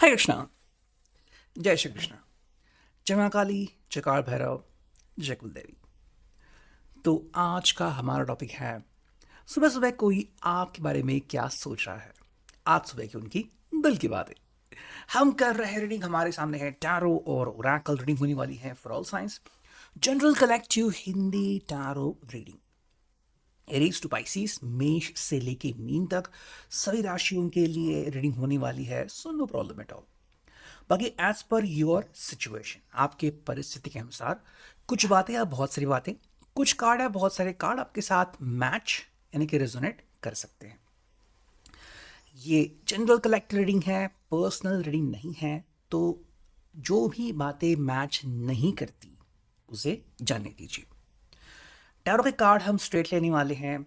हरे कृष्णा। जय श्री कृष्ण। जय मां काली, जय काल भैरव, जय कुलदेवी। तो आज का हमारा टॉपिक है सुबह सुबह कोई आपके बारे में क्या सोच रहा है। आज सुबह की उनकी दिल की बातें हम कर रहे हैं। रीडिंग हमारे सामने है टैरो और ओरेकल रीडिंग होने वाली है for all signs, general collective Hindi tarot reading. Aries to Pisces, मेष से लेके मीन तक सभी राशियों के लिए रीडिंग होने वाली है, so no problem at all. बाकी एज पर योर सिचुएशन, आपके परिस्थिति के अनुसार कुछ बातें या बहुत सारी बातें, कुछ कार्ड या बहुत सारे कार्ड आपके साथ मैच यानी कि रेजोनेट कर सकते हैं। ये जनरल कलेक्ट रीडिंग है, पर्सनल रीडिंग नहीं है। तो जो भी बातें मैच नहीं करती उसे जानने दीजिए। टैरो के कार्ड हम स्ट्रेट लेने वाले हैं।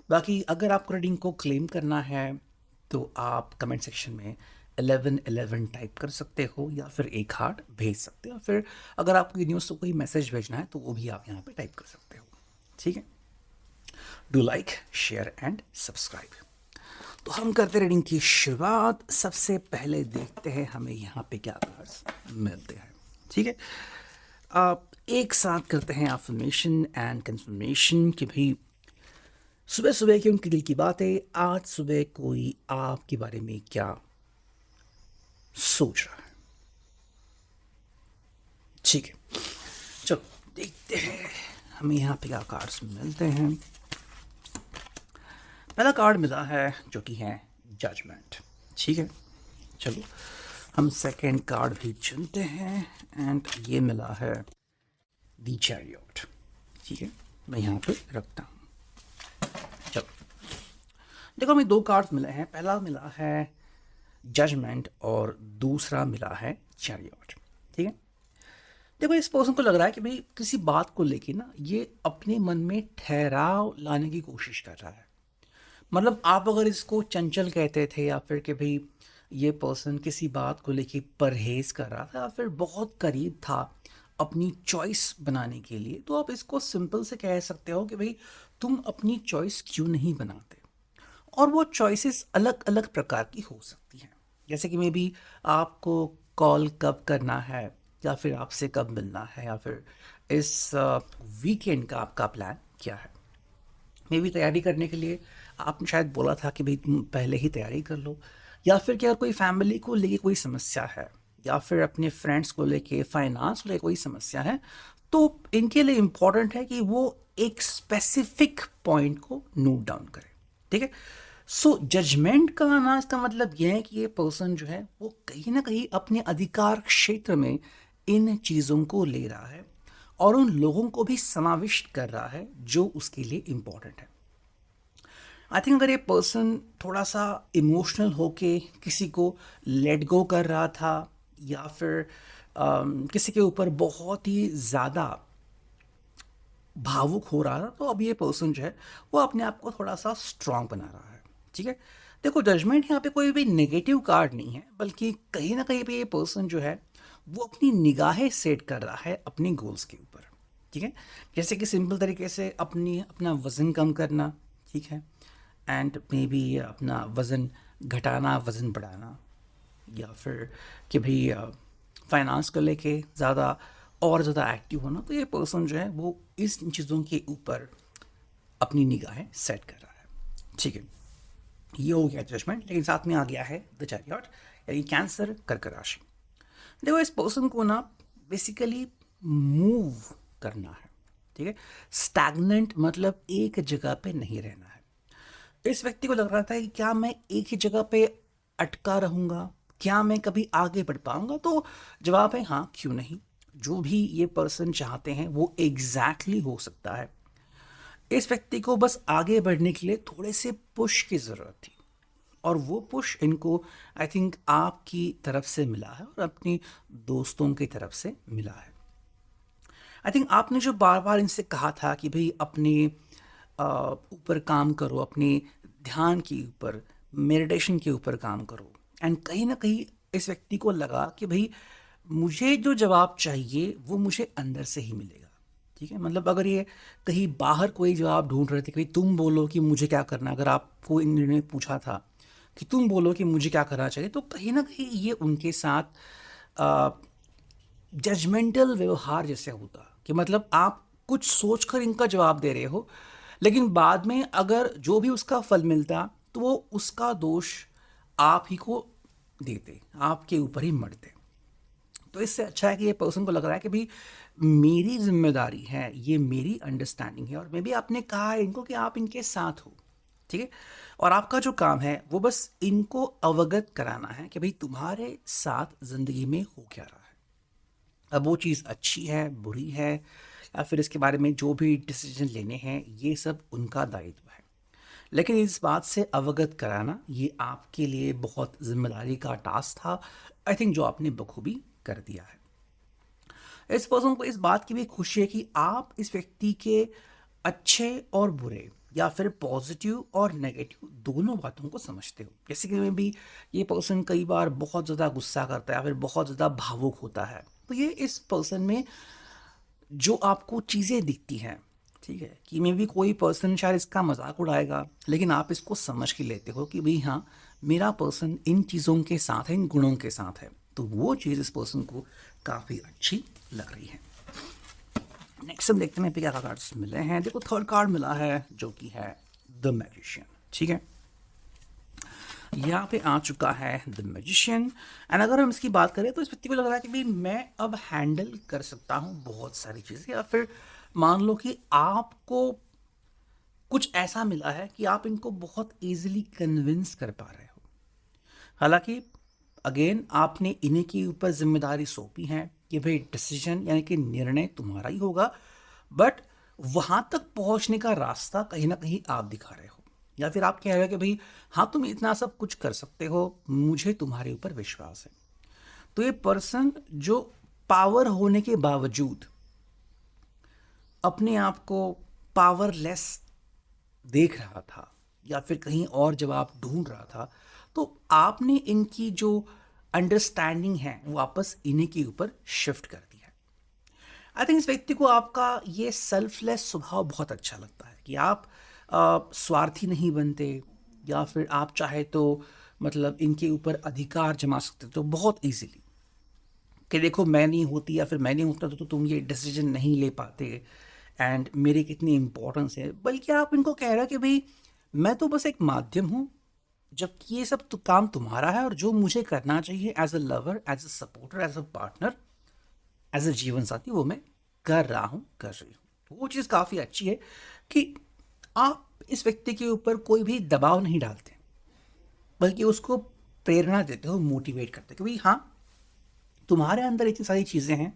बाकी अगर आपको रीडिंग को क्लेम करना है तो आप कमेंट सेक्शन में 1111 टाइप कर सकते हो या फिर एक हार्ट भेज सकते हो। फिर अगर आपको न्यूज़ को कोई मैसेज भेजना है तो वो भी आप यहाँ पे टाइप कर सकते हो। ठीक है, do like, share and subscribe. तो हम करते रीडिंग की शुरुआत। सबसे पहले देखते हैं हमें यहाँ पे क्या कार्ड्स मिलते हैं। ठीक है, आप एक साथ करते हैं अफर्मेशन एंड कंफर्मेशन कि भाई सुबह सुबह की उनकी दिल की बातें। आज सुबह कोई आपके बारे में क्या सोच रहा है। ठीक है, चलो देखते हैं हमें यहाँ पे क्या कार्ड्स मिलते हैं। पहला कार्ड मिला है जो कि है जजमेंट। ठीक है, चलो हम सेकंड कार्ड भी चुनते हैं एंड ये मिला है दी चैरियट। ठीक है, मैं यहाँ पे रखता हूँ। चलो देखो, हमें दो कार्ड्स मिले हैं। पहला मिला है जजमेंट और दूसरा मिला है चैरियट। ठीक है, देखो इस पर्सन को लग रहा है कि भाई किसी बात को लेके ना ये अपने मन में ठहराव लाने की कोशिश कर रहा है। मतलब आप अगर इसको चंचल कहते थे या फिर कि भाई ये पर्सन किसी बात को लेके परहेज कर रहा था या फिर बहुत करीब था अपनी चॉइस बनाने के लिए, तो आप इसको सिंपल से कह सकते हो कि भाई तुम अपनी चॉइस क्यों नहीं बनाते। और वो चॉइसेस अलग अलग प्रकार की हो सकती हैं। जैसे कि मे बी आपको कॉल कब करना है या फिर आपसे कब मिलना है या फिर इस वीकेंड का आपका प्लान क्या है। मे बी तैयारी करने के लिए आपने शायद बोला था कि भाई तुम पहले ही तैयारी कर लो। या फिर क्या कोई फैमिली को लेके कोई समस्या है या फिर अपने फ्रेंड्स को लेके फाइनेंस को लेके कोई समस्या है, तो इनके लिए इम्पॉर्टेंट है कि वो एक स्पेसिफिक पॉइंट को नोट डाउन करें। ठीक है, सो जजमेंट का आना इसका मतलब यह है कि ये पर्सन जो है वो कहीं ना कहीं अपने अधिकार क्षेत्र में इन चीज़ों को ले रहा है और उन लोगों को भी समाविष्ट कर रहा है जो उसके लिए इम्पॉर्टेंट है। आई थिंक अगर ये पर्सन थोड़ा सा इमोशनल होके किसी को लेट गो कर रहा था या फिर किसी के ऊपर बहुत ही ज़्यादा भावुक हो रहा था, तो अब ये पर्सन जो है वो अपने आप को थोड़ा सा स्ट्रांग बना रहा है। ठीक है, देखो जजमेंट यहाँ पे कोई भी नेगेटिव कार्ड नहीं है, बल्कि कहीं ना कहीं पे ये पर्सन जो है वो अपनी निगाहें सेट कर रहा है अपने गोल्स के ऊपर। ठीक है, जैसे कि सिंपल तरीके से अपना वज़न कम करना। ठीक है, एंड मे बी अपना वज़न घटाना, वज़न बढ़ाना, या फिर कि भाई फाइनेंस को लेके ज़्यादा और ज़्यादा एक्टिव होना। तो ये पर्सन जो है वो इस चीज़ों के ऊपर अपनी निगाहें सेट कर रहा है। ठीक है, ये हो गया जजमेंट। लेकिन साथ में आ गया है द चैरियट यानी कैंसर, कर्क राशि। देखो इस पर्सन को ना बेसिकली मूव करना है। ठीक है, स्टैग्नेंट मतलब एक जगह पे नहीं रहना है। इस व्यक्ति को लग रहा था कि क्या मैं एक ही जगह पे अटका रहूंगा, क्या मैं कभी आगे बढ़ पाऊंगा। तो जवाब है हाँ, क्यों नहीं। जो भी ये पर्सन चाहते हैं वो एग्जैक्टली हो सकता है। इस व्यक्ति को बस आगे बढ़ने के लिए थोड़े से पुश की ज़रूरत थी और वो पुश इनको आई थिंक आपकी तरफ से मिला है और अपनी दोस्तों की तरफ से मिला है। आई थिंक आपने जो बार बार इनसे कहा था कि भाई अपने ऊपर काम करो, अपने ध्यान के ऊपर, मेडिटेशन के ऊपर काम करो। एंड कहीं ना कहीं इस व्यक्ति को लगा कि भाई मुझे जो जवाब चाहिए वो मुझे अंदर से ही मिलेगा। ठीक है, मतलब अगर ये कहीं बाहर कोई जवाब ढूंढ रहे थे कि भाई तुम बोलो कि मुझे क्या करना, अगर आपको इन्होंने पूछा था कि तुम बोलो कि मुझे क्या करना चाहिए, तो कहीं ना कहीं ये उनके साथ जजमेंटल व्यवहार जैसे होता, कि मतलब आप कुछ सोचकर इनका जवाब दे रहे हो, लेकिन बाद में अगर जो भी उसका फल मिलता तो वो उसका दोष आप ही को देते, आपके ऊपर ही मरते। तो इससे अच्छा है कि ये पर्सन को लग रहा है कि भाई मेरी जिम्मेदारी है, ये मेरी अंडरस्टैंडिंग है, और मे भी आपने कहा है इनको कि आप इनके साथ हो, ठीक है, और आपका जो काम है वो बस इनको अवगत कराना है कि भाई तुम्हारे साथ जिंदगी में हो क्या रहा है। अब वो चीज़ अच्छी है, बुरी है, या फिर इसके बारे में जो भी डिसीजन लेने हैं, ये सब उनका दायित्व है। लेकिन इस बात से अवगत कराना ये आपके लिए बहुत जिम्मेदारी का टास्क था, आई थिंक, जो आपने बखूबी कर दिया है। इस पर्सन को इस बात की भी खुशी है कि आप इस व्यक्ति के अच्छे और बुरे, या फिर पॉजिटिव और नेगेटिव दोनों बातों को समझते हो। जैसे कि मैं भी, ये पर्सन कई बार बहुत ज़्यादा गुस्सा करता है या फिर बहुत ज़्यादा भावुक होता है, तो ये इस पर्सन में जो आपको चीज़ें दिखती हैं, ठीक है, कि मे भी कोई पर्सन शायद इसका मजाक उड़ाएगा, लेकिन आप इसको समझ के लेते हो कि भाई हाँ, मेरा पर्सन इन चीज़ों के साथ है, इन गुणों के साथ है, तो वो चीज़ इस पर्सन को काफ़ी अच्छी लग रही है। नेक्स्ट हम देखते हैं क्या कार्ड्स मिले हैं। देखो, थर्ड कार्ड मिला है जो कि है द मैजिशियन, ठीक है, यहाँ पे आ चुका है द मैजिशियन। एंड अगर हम इसकी बात करें तो इस व्यक्ति को लग रहा है कि भाई मैं अब हैंडल कर सकता हूँ बहुत सारी चीज़ें, या फिर मान लो कि आपको कुछ ऐसा मिला है कि आप इनको बहुत इजीली कन्विंस कर पा रहे हो। हालांकि अगेन आपने इन्हीं के ऊपर जिम्मेदारी सौंपी है कि भाई डिसीजन यानी कि निर्णय तुम्हारा ही होगा, बट वहां तक पहुंचने का रास्ता कहीं ना कहीं आप दिखा रहे हो, या फिर आप कह रहे हो कि भाई हाँ, तुम इतना सब कुछ कर सकते हो, मुझे तुम्हारे ऊपर विश्वास है। तो ये पर्सन जो पावर होने के बावजूद अपने आप को पावरलेस देख रहा था, या फिर कहीं और जवाब ढूंढ रहा था, तो आपने इनकी जो अंडरस्टैंडिंग है वापस इन्हीं के ऊपर शिफ्ट कर दिया है। आई थिंक इस व्यक्ति को आपका ये सेल्फलेस स्वभाव बहुत अच्छा लगता है कि आप स्वार्थी नहीं बनते, या फिर आप चाहे तो मतलब इनके ऊपर अधिकार जमा सकते तो बहुत इजीली, कि देखो मैं नहीं होती या फिर मैं नहीं होता तो तुम ये डिसीजन नहीं ले पाते, एंड मेरी कितनी इंपॉर्टेंस है। बल्कि आप इनको कह रहे हो कि भाई मैं तो बस एक माध्यम हूँ, जबकि ये सब तो काम तुम्हारा है, और जो मुझे करना चाहिए as a lover, as a supporter, as a partner, as a जीवन साथी, वो मैं कर रहा हूँ, कर रही हूँ। वो चीज़ काफ़ी अच्छी है कि आप इस व्यक्ति के ऊपर कोई भी दबाव नहीं डालते, बल्कि उसको प्रेरणा देते हो, मोटिवेट करते हो कि भाई हाँ, तुम्हारे अंदर इतनी सारी चीज़ें हैं,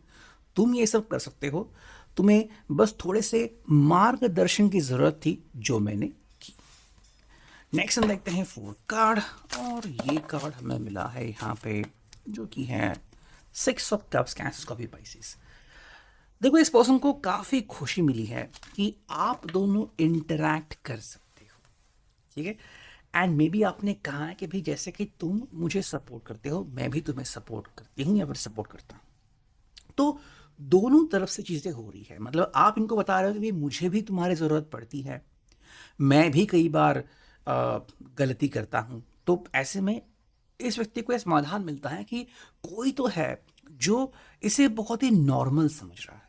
तुम ये सब कर सकते हो, तुम्हें बस थोड़े से मार्गदर्शन की ज़रूरत थी, जो मैंने की। नेक्स्ट हम देखते हैं फोर्थ कार्ड, और ये कार्ड हमें मिला है यहाँ पे जो कि है 6 ऑफ कप्स, कैंसर का भी पाइसेस। देखो, इस पर्सन को काफ़ी खुशी मिली है कि आप दोनों इंटरैक्ट कर सकते हो, ठीक है, एंड मे बी आपने कहा है कि भाई जैसे कि तुम मुझे सपोर्ट करते हो, मैं भी तुम्हें सपोर्ट करती हूँ या फिर सपोर्ट करता हूँ। तो दोनों तरफ से चीज़ें हो रही है, मतलब आप इनको बता रहे हो कि भाई मुझे भी तुम्हारी ज़रूरत पड़ती है, मैं भी कई बार गलती करता हूँ। तो ऐसे में इस व्यक्ति को यह समाधान मिलता है कि कोई तो है जो इसे बहुत ही नॉर्मल समझ रहा है।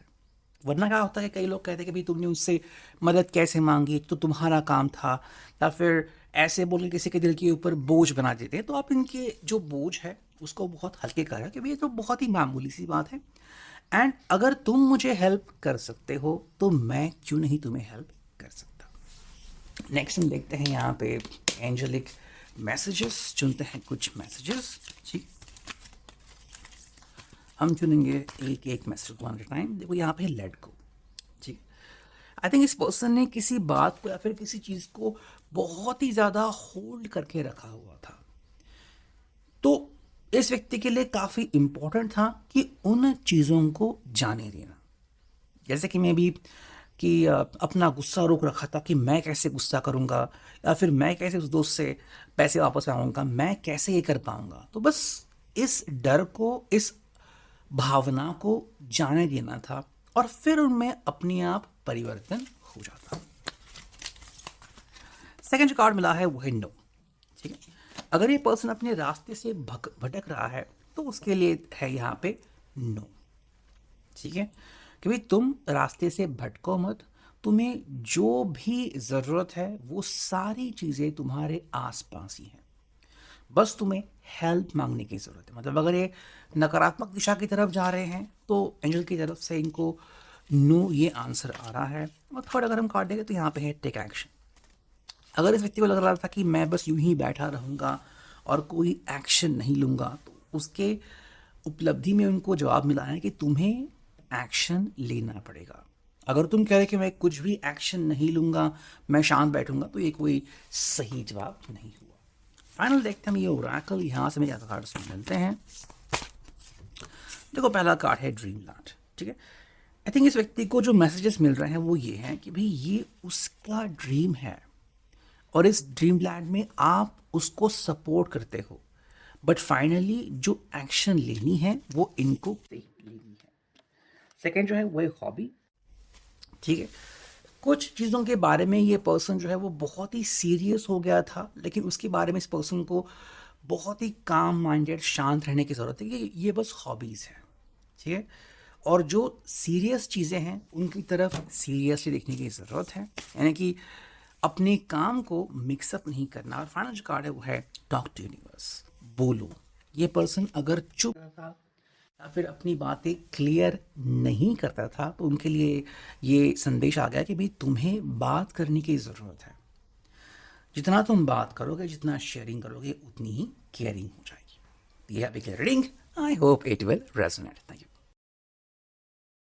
वरना क्या होता है, कई लोग कहते हैं कि भाई तुमने उससे मदद कैसे मांगी, तो तुम्हारा काम था, या फिर ऐसे बोल के किसी के दिल के ऊपर बोझ बना देते हैं। तो आप इनके जो बोझ है उसको बहुत हल्के कर रहे हो कि भाई ये तो बहुत ही मामूली सी बात है, एंड अगर तुम मुझे हेल्प कर सकते हो तो मैं क्यों नहीं तुम्हें हेल्प कर सकता। नेक्स्ट हम देखते हैं यहाँ पे एंजेलिक मैसेजेस, चुनते हैं कुछ मैसेजेस, ठीक, हम चुनेंगे एक एक मैसेज वन एट टाइम। देखो यहाँ पे लेट गो, ठीक, आई थिंक इस पर्सन ने किसी बात को या फिर किसी चीज़ को बहुत ही ज़्यादा होल्ड करके रखा हुआ था, तो इस व्यक्ति के लिए काफ़ी इंपॉर्टेंट था कि उन चीज़ों को जाने देना। जैसे कि मैं भी कि अपना गुस्सा रोक रखा था कि मैं कैसे गुस्सा करूंगा, या फिर मैं कैसे उस दोस्त से पैसे वापस मांगूंगा, मैं कैसे ये कर पाऊंगा। तो बस इस डर को, इस भावना को जाने देना था, और फिर उनमें अपने आप परिवर्तन हो जाता। सेकंड जो कार्ड मिला है वो है नो, ठीक है। अगर ये पर्सन अपने रास्ते से भटक रहा है तो उसके लिए है यहाँ पे नो। ठीक है, कि भाई तुम रास्ते से भटको मत, तुम्हें जो भी ज़रूरत है वो सारी चीज़ें तुम्हारे आसपास ही हैं, बस तुम्हें हेल्प मांगने की ज़रूरत है। मतलब अगर ये नकारात्मक दिशा की तरफ जा रहे हैं तो एंजल की तरफ से इनको नो ये आंसर आ रहा है। और थर्ड अगर हम काट देंगे तो यहाँ पे है टेक एक्शन। अगर इस व्यक्ति को लग रहा था कि मैं बस यूं ही बैठा रहूँगा और कोई एक्शन नहीं लूँगा, तो उसके उपलब्धि में उनको जवाब मिला है कि तुम्हें एक्शन लेना पड़ेगा। अगर तुम कह रहे कि मैं कुछ भी एक्शन नहीं लूँगा, मैं शांत बैठूंगा, तो ये कोई सही जवाब नहीं हुआ। फाइनल देखते हैं हम ये ओरेकल, यहाँ से मैं ज़्यादा कार्ड्स मिलते हैं। देखो पहला कार्ड है ड्रीम लैंड। ठीक है, आई थिंक इस व्यक्ति को जो मैसेजेस मिल रहे हैं वो ये हैं कि भाई ये उसका ड्रीम है और इस ड्रीम लैंड में आप उसको सपोर्ट करते हो, बट फाइनली जो एक्शन लेनी है वो इनको लेनी है। सेकेंड जो है वो है हॉबी। ठीक है, कुछ चीज़ों के बारे में ये पर्सन जो है वो बहुत ही सीरियस हो गया था, लेकिन उसके बारे में इस पर्सन को बहुत ही काम माइंडेड शांत रहने की ज़रूरत है कि ये बस हॉबीज़ है। ठीक है, और जो सीरियस चीज़ें हैं उनकी तरफ सीरियसली देखने की ज़रूरत है, यानी कि अपने काम को मिक्सअप नहीं करना। और फाइनल जो कार्ड है वो है टॉक टू यूनिवर्स, बोलो। ये पर्सन अगर चुप था या फिर अपनी बातें क्लियर नहीं करता था तो उनके लिए ये संदेश आ गया कि भाई तुम्हें बात करने की ज़रूरत है। जितना तुम बात करोगे, जितना शेयरिंग करोगे, उतनी ही केयरिंग हो जाएगी। ये है reading. I hope it will resonate. Thank you.